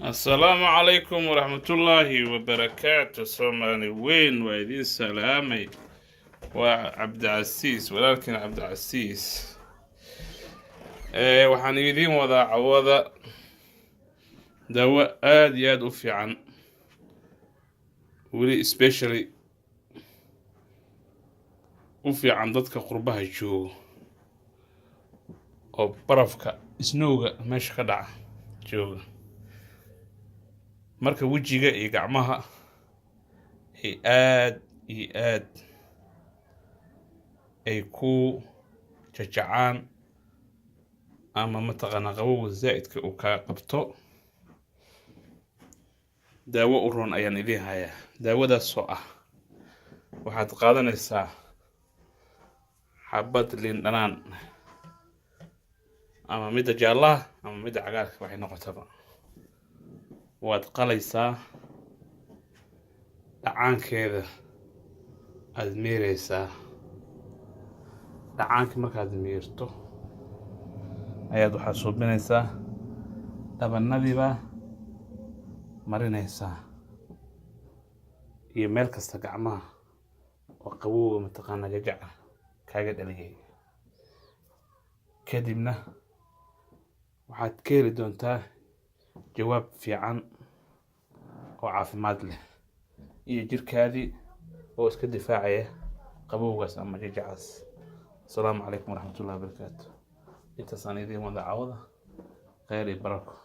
السلام عليكم ورحمة الله وبركاته. سومالي وين وايدين سلامي وعبد العزيز ولكن عبد العزيز waxaan idiin wadaa cawada dawo aad iyo aad u fiican weli especially u fiican dadka qurbaha jooga oo barafka snowga meesha ka dhaca jooga marka wajiga iyo gacmaha ay aad iyo aad ay ku jajacaan ama mataqaana qabowga zaa'idka uu ka qabto daawo u roon ayaan idiin hayaa. daawadaas oo ah waxaad qaadanaysaa xabad liin dhanaan ama midda jaallaha ama midda cagaarka waxay noqotaba waad qalaysaa dhacaankeeda aad miiraysaa dhacaanka markaad miirto ayaad waxaad suubinaysaa dhabanadiiba marinaysaa iyo meel kasta gacmaha oo qabowga mataqaana jajaca kaaga dhaliyay kadibna waxaad ka heli doontaa jawaab fiican oo caafimaad leh iyo jirkaadii oo iska difaacaya qabowgaas ama jajacaas. السلام عليكم ورحمة الله وبركاته. انت صانيدين وضع عوضة خير بركة.